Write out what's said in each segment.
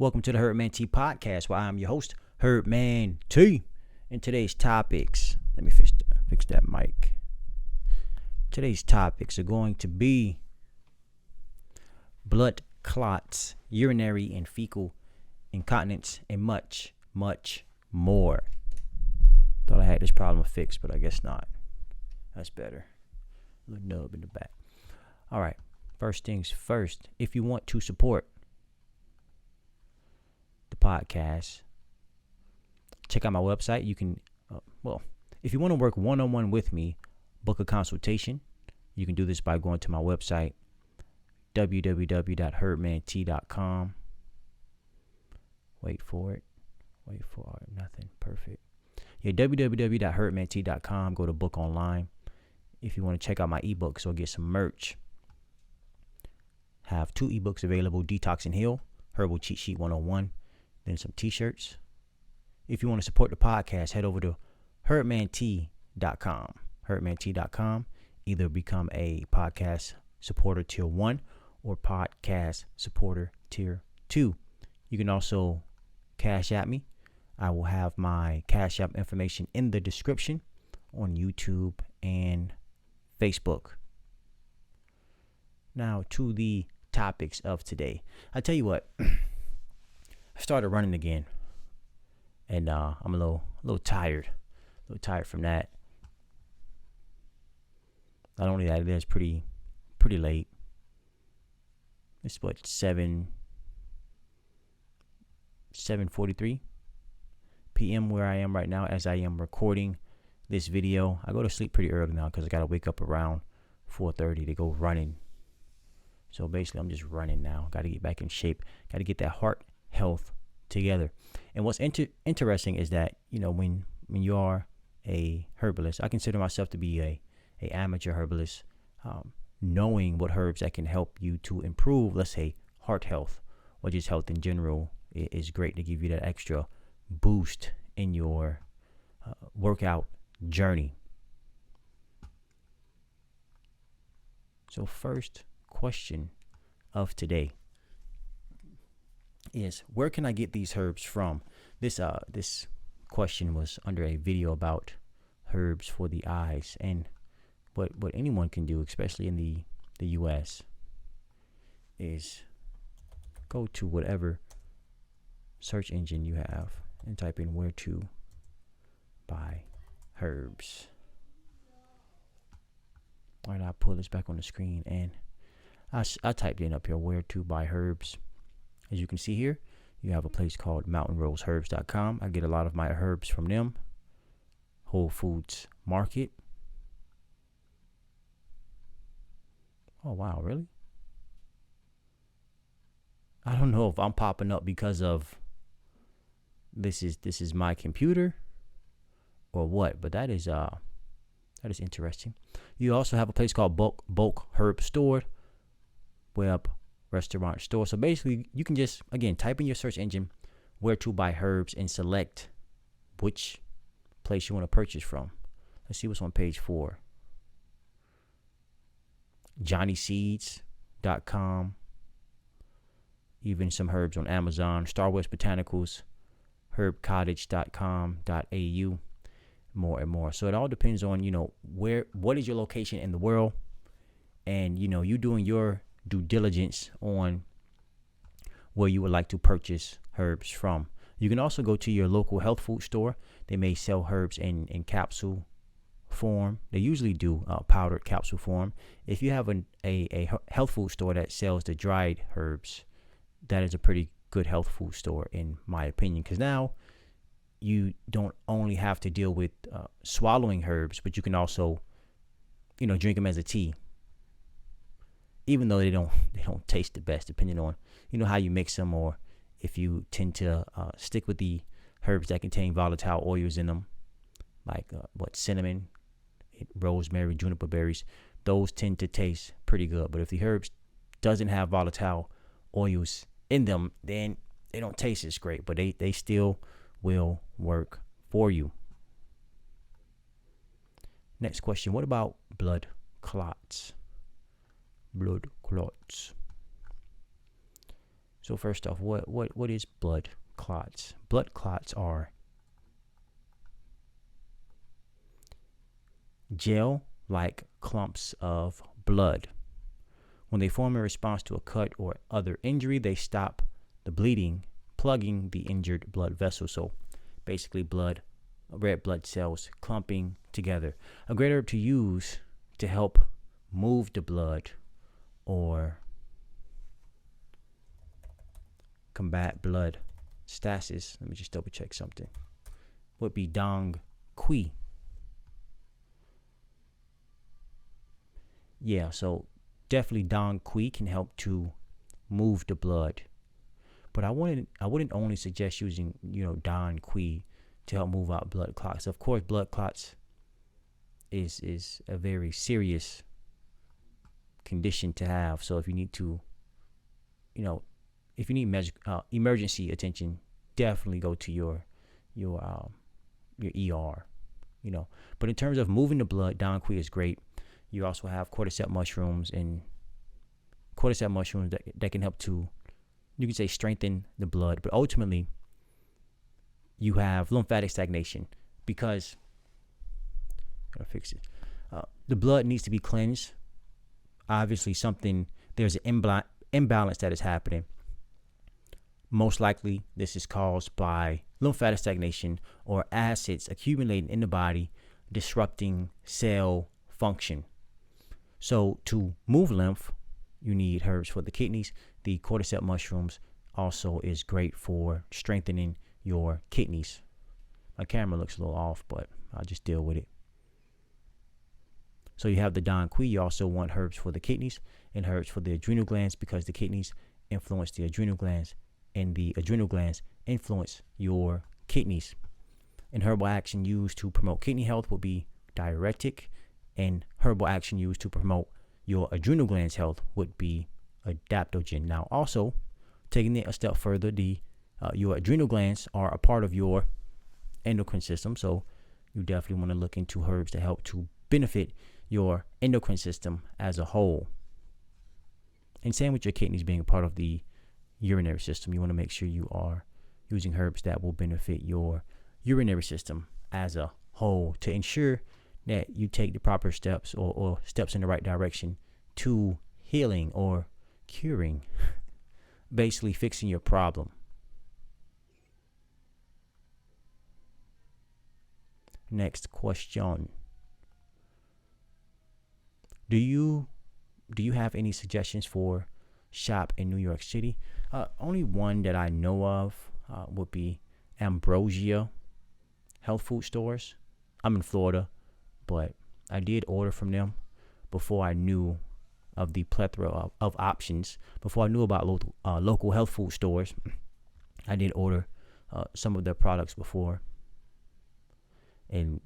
Welcome to the HerbmanT podcast, where I'm your host, HerbmanT. And today's topics, let me fix that mic. Today's topics are going to be blood clots, urinary and fecal incontinence, and much, much more. Thought I had this problem fixed, but I guess not. That's better. A little nub in the back. All right. First things first. If you want to support the podcast, check out my website. You can, if you want to work one-on-one with me, book a consultation. You can do this by going to my website, www.HerbmanT.com. Wait for it. Nothing. Perfect. Yeah, www.HerbmanT.com. Go to book online. If you want to check out my ebooks or get some merch, have 2 ebooks available: Detox and Heal, Herbal Cheat Sheet 101, then some t-shirts. If you want to support the podcast, head over to HerbmanT.com. HerbmanT.com. Either become a podcast supporter tier 1 or podcast supporter tier 2. You can also CashApp me. I will have my CashApp information in the description on YouTube and Facebook. Now to the topics of today. I tell you what, I started running again, and I'm a little tired. From that. Not only that, it is pretty late. It's what, 7:43 p.m. where I am right now as I am recording this video. I go to sleep pretty early now because I gotta wake up around 4:30 to go running. So basically, I'm just running now. Got to get back in shape. Got to get that heart health together. And what's interesting is that, when you are a herbalist, I consider myself to be a amateur herbalist. Knowing what herbs that can help you to improve, let's say, heart health or just health in general, is great to give you that extra boost in your workout journey. So first question of today is, where can I get these herbs from? This question was under a video about herbs for the eyes, and what anyone can do, especially in the US, is go to whatever search engine you have and type in where to buy herbs. All right, I'll pull this back on the screen, and I typed in up here where to buy herbs. As you can see here, you have a place called mountainroseherbs.com. I get a lot of my herbs from them. Whole Foods Market. Oh, wow, really? I don't know if I'm popping up because of this is my computer or what, but that is interesting. You also have a place called Bulk Herb Store, web restaurant store. So basically, you can just, again, type in your search engine where to buy herbs and select which place you want to purchase from. Let's see what's on page 4. JohnnySeeds.com. Even some herbs on Amazon. Star Wars Botanicals, herbcottage.com.au, more and more. So it all depends on, what is your location in the world, and, you doing your due diligence on where you would like to purchase herbs from. You can also go to your local health food store. They may sell herbs in capsule form. They usually do powdered capsule form. If you have a health food store that sells the dried herbs, that is a pretty good health food store, in my opinion, because now you don't only have to deal with swallowing herbs, but you can also, drink them as a tea. Even though they don't taste the best, depending on how you mix them, or if you tend to stick with the herbs that contain volatile oils in them, like cinnamon, rosemary, juniper berries. Those tend to taste pretty good. But if the herbs doesn't have volatile oils in them, then they don't taste as great, but they still will work for you. Next question: what about blood clots? So So first off, what is blood clots? Blood clots are gel-like clumps of blood. When they form in response to a cut or other injury, they stop the bleeding, plugging the injured blood vessel. So basically red blood cells clumping together. A great herb to use to help move the blood or combat blood stasis. Let me just double check something. Would be dong qui. Yeah, so definitely dong qui can help to move the blood. But I wouldn't only suggest using, dong qui to help move out blood clots. Of course, blood clots is a very serious condition to have. So if you need to, if you need emergency attention, definitely go to your ER. But in terms of moving the blood, dong qui is great. You also have cordyceps mushrooms that can help to, you can say, strengthen the blood. But ultimately, you have lymphatic stagnation because, gotta fix it. The blood needs to be cleansed. Obviously, there's an imbalance that is happening. Most likely, this is caused by lymphatic stagnation or acids accumulating in the body, disrupting cell function. So to move lymph, you need herbs for the kidneys. The cordyceps mushrooms also is great for strengthening your kidneys. My camera looks a little off, but I'll just deal with it. So you have the dong qui. You also want herbs for the kidneys and herbs for the adrenal glands, because the kidneys influence the adrenal glands and the adrenal glands influence your kidneys. And herbal action used to promote kidney health will be diuretic, and herbal action used to promote your adrenal glands health would be adaptogen. Now, also taking it a step further, your adrenal glands are a part of your endocrine system, so you definitely want to look into herbs to help to benefit your endocrine system as a whole. And same with your kidneys being a part of the urinary system. You want to make sure you are using herbs that will benefit your urinary system as a whole to ensure that you take the proper steps or steps in the right direction to healing or curing, basically fixing your problem. Next question. Do you have any suggestions for shop in New York City? Only one that I know of would be Ambrosia health food stores. I'm in Florida, but I did order from them before I knew of the plethora of options. Before I knew about local health food stores, I did order some of their products before, and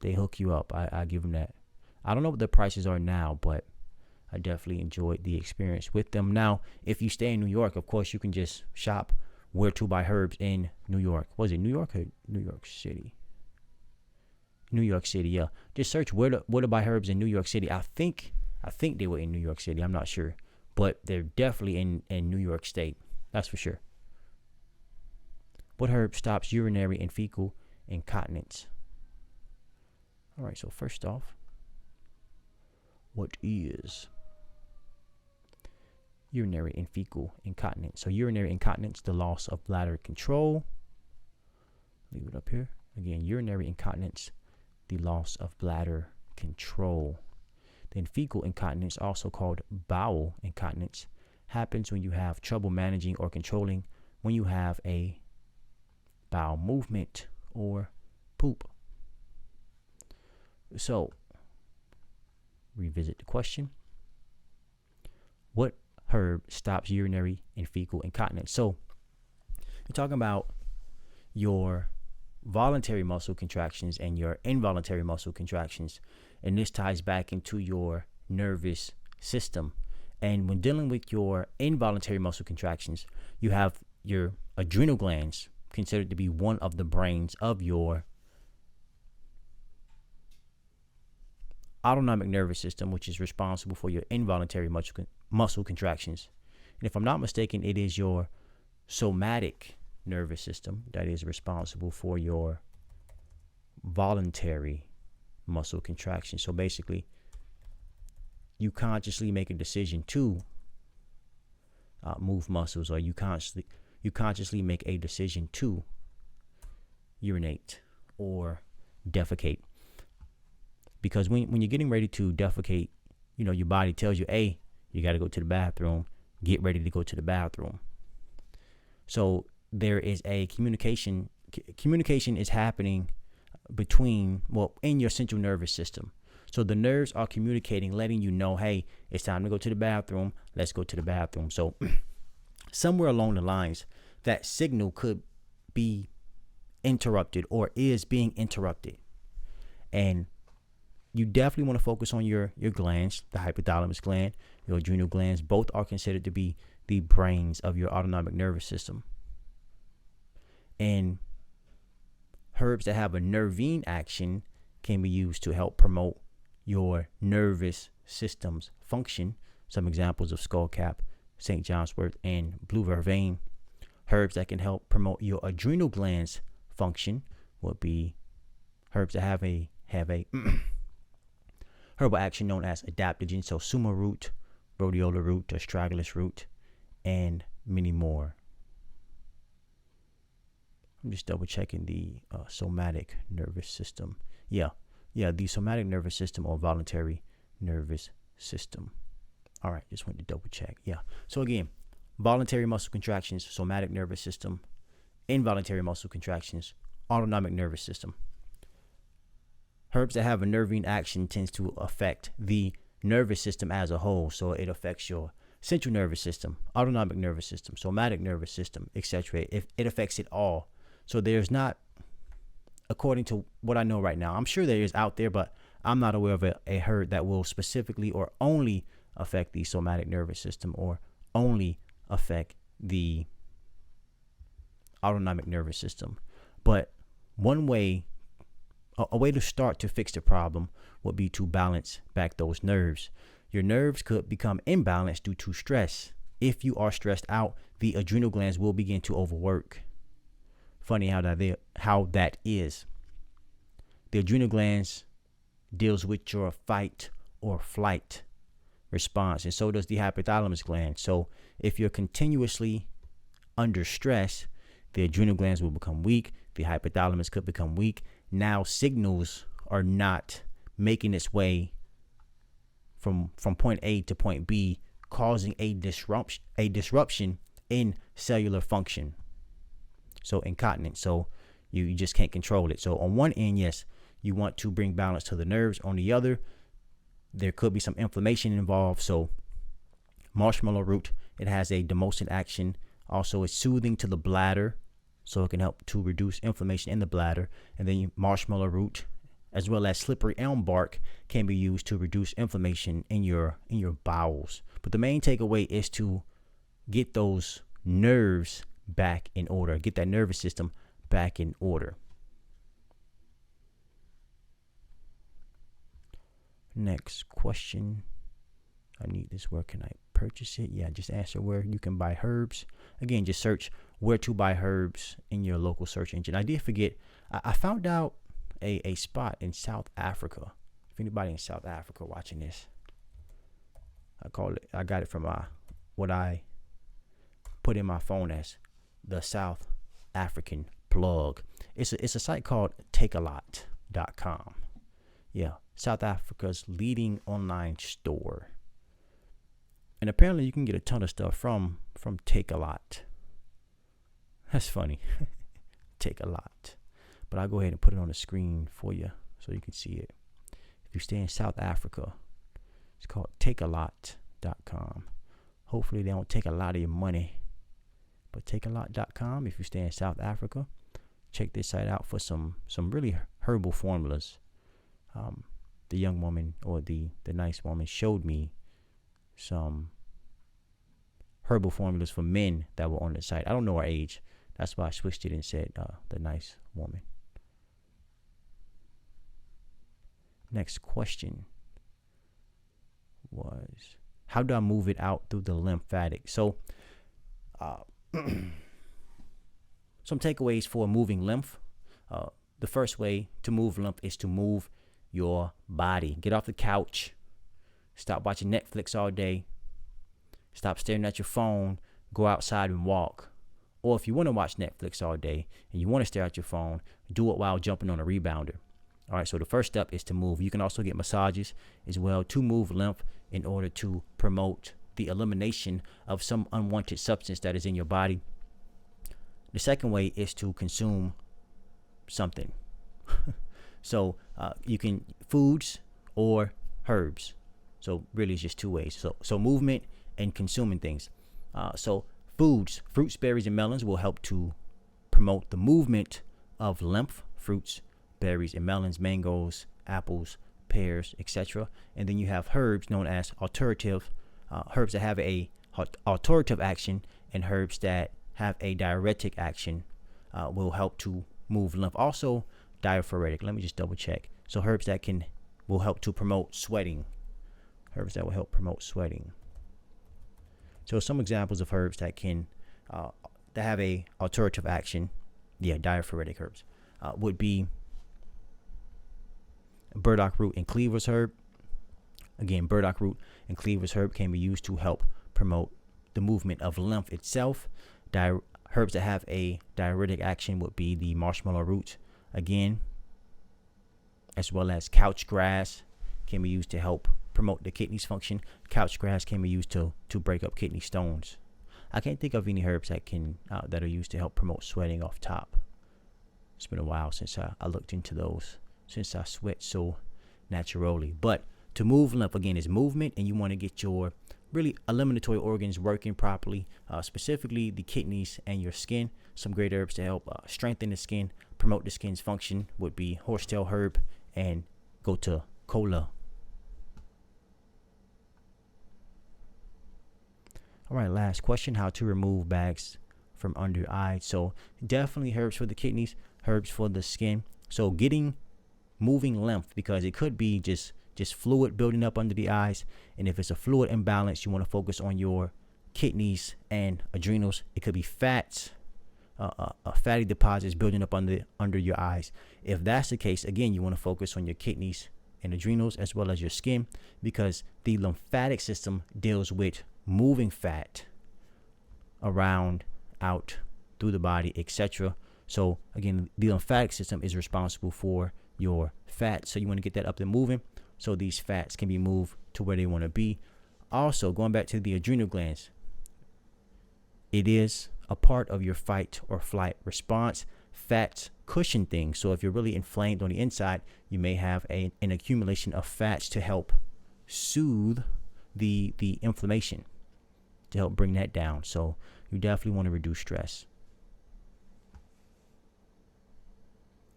they hook you up. I give them that. I don't know what the prices are now, but I definitely enjoyed the experience with them. Now, if you stay in New York, of course, you can just shop Where to Buy Herbs in New York. Was it New York or New York City? New York City, yeah. Just search where to buy herbs in New York City. I think they were in New York City. I'm not sure, but they're definitely in New York State. That's for sure. What herb stops urinary and fecal incontinence? All right. So first off, what is urinary and fecal incontinence? So urinary incontinence, the loss of bladder control. Leave it up here again. Urinary incontinence, the loss of bladder control. Then fecal incontinence, also called bowel incontinence, happens when you have trouble managing or controlling when you have a bowel movement or poop. So, revisit the question. What herb stops urinary and fecal incontinence? So, you're talking about your voluntary muscle contractions and your involuntary muscle contractions, and this ties back into your nervous system. And when dealing with your involuntary muscle contractions, you have your adrenal glands, considered to be one of the brains of your autonomic nervous system, which is responsible for your involuntary muscle contractions. And if I'm not mistaken, it is your somatic nervous system that is responsible for your voluntary muscle contraction. So basically, you consciously make a decision to move muscles, or you consciously make a decision to urinate or defecate. Because when you're getting ready to defecate, your body tells you, hey, you got to go to the bathroom. Get ready to go to the bathroom. So there is a communication. Communication is happening in your central nervous system. So the nerves are communicating, letting you know, hey, it's time to go to the bathroom. Let's go to the bathroom. So somewhere along the lines, that signal could be interrupted or is being interrupted. And you definitely want to focus on your glands, the hypothalamus gland, your adrenal glands. Both are considered to be the brains of your autonomic nervous system. And herbs that have a nervine action can be used to help promote your nervous system's function. Some examples of skullcap, St. John's wort, and blue vervain. Herbs that can help promote your adrenal glands function would be herbs that have a herbal action known as adaptogen. So suma root, rhodiola root, astragalus root, and many more. I'm just double checking the somatic nervous system. Yeah, the somatic nervous system or voluntary nervous system. All right, just wanted to double check. Yeah. So again, voluntary muscle contractions, somatic nervous system, involuntary muscle contractions, autonomic nervous system. Herbs that have a nervine action tends to affect the nervous system as a whole. So it affects your central nervous system, autonomic nervous system, somatic nervous system, etc. It affects it all. So there's not, according to what I know right now, I'm sure there is out there, but I'm not aware of a herb that will specifically or only affect the somatic nervous system or only affect the autonomic nervous system. But a way to start to fix the problem would be to balance back those nerves. Your nerves could become imbalanced due to stress. If you are stressed out, the adrenal glands will begin to overwork. Funny how that is. The adrenal glands deals with your fight or flight response, and so does the hypothalamus gland. So if you're continuously under stress, the adrenal glands will become weak. The hypothalamus could become weak. Now signals are not making its way from point A to point B, causing a disruption in cellular function. So incontinence. So you just can't control it. So on one end, yes, you want to bring balance to the nerves. On the other, there could be some inflammation involved. So marshmallow root, it has a demulcent action. Also, it's soothing to the bladder, so it can help to reduce inflammation in the bladder. And then marshmallow root, as well as slippery elm bark, can be used to reduce inflammation in your bowels. But the main takeaway is to get those nerves back in order, get that nervous system back in order. Next question. I need this. Where can I purchase it? Yeah, just answer where you can buy herbs. Again, just search where to buy herbs in your local search engine. I did forget. I found out a spot in South Africa. If anybody in South Africa watching this, I got it from what I put in my phone as the South African plug. It's a site called takealot.com. Yeah, South Africa's leading online store. And apparently you can get a ton of stuff from Takealot. That's funny. Takealot. But I'll go ahead and put it on the screen for you so you can see it. If you stay in South Africa, it's called takealot.com. Hopefully they don't take a lot of your money. But takealot.com, if you stay in South Africa, check this site out for some really herbal formulas. The young woman, or the nice woman, showed me some herbal formulas for men that were on the site. I don't know her age. That's why I switched it and said the nice woman. Next question was, how do I move it out through the lymphatic? So some takeaways for moving lymph. The first way to move lymph is to move your body. Get off the couch. Stop watching Netflix all day. Stop staring at your phone. Go outside and walk. Or if you want to watch Netflix all day and you want to stare at your phone, do it while jumping on a rebounder. All right, so the first step is to move. You can also get massages as well to move lymph in order to promote the elimination of some unwanted substance that is in your body. The second way is to consume something. So you can foods or herbs. So really it's just two ways. So movement and consuming things. So foods, fruits, berries, and melons will help to promote the movement of lymph. Fruits, berries, and melons, mangoes, apples, pears, etc. And then you have herbs known as alterative, herbs that have a alterative action, and herbs that have a diuretic action will help to move lymph. Also diaphoretic. Let me just double check. So herbs that will help to promote sweating. Herbs that will help promote sweating. So some examples of herbs that have a alterative action, diaphoretic herbs, would be burdock root and cleaver's herb. Again, burdock root and cleaver's herb can be used to help promote the movement of lymph itself. Herbs that have a diuretic action would be the marshmallow root, again, as well as couch grass can be used to help promote the kidneys function. Couch grass can be used to break up kidney stones. I can't think of any herbs that are used to help promote sweating off top. It's been a while since I looked into those, since I sweat so naturally. But to move lymph, again, is movement, and you want to get your really eliminatory organs working properly, specifically the kidneys and your skin. Some great herbs to help strengthen the skin, promote the skin's function would be horsetail herb and gotu kola. All right, last question: how to remove bags from under your eyes? So definitely herbs for the kidneys, herbs for the skin. So moving lymph, because it could be just fluid building up under the eyes, and if it's a fluid imbalance, you want to focus on your kidneys and adrenals. It could be fats, fatty deposits building up under your eyes. If that's the case, again, you want to focus on your kidneys and adrenals as well as your skin, because the lymphatic system deals with moving fat around, out, through the body, etc. So again, the lymphatic system is responsible for your fat, so you want to get that up and moving so these fats can be moved to where they want to be. Also, going back to the adrenal glands, it is a part of your fight or flight response. Fats cushion things, so if you're really inflamed on the inside, you may have an accumulation of fats to help soothe the inflammation, to help bring that down. So you definitely want to reduce stress.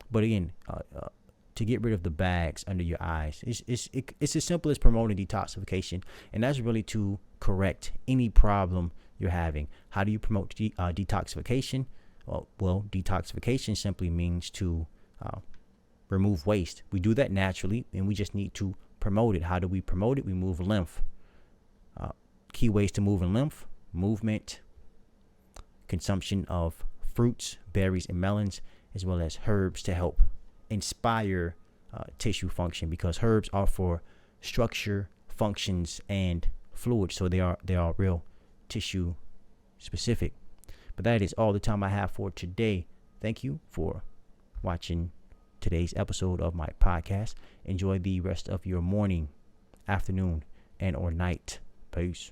But again, to get rid of the bags under your eyes, it's as simple as promoting detoxification, and that's really to correct any problem you're having. How do you promote detoxification? Well, detoxification simply means to remove waste. We do that naturally, and we just need to promote it. How do we promote it? We move lymph. Key ways to move in lymph: movement, consumption of fruits, berries, and melons, as well as herbs to help inspire tissue function, because herbs are for structure, functions, and fluids, so they are real tissue specific. But that is all the time I have for today. Thank you for watching today's episode of my podcast. Enjoy the rest of your morning, afternoon, and or night. Peace.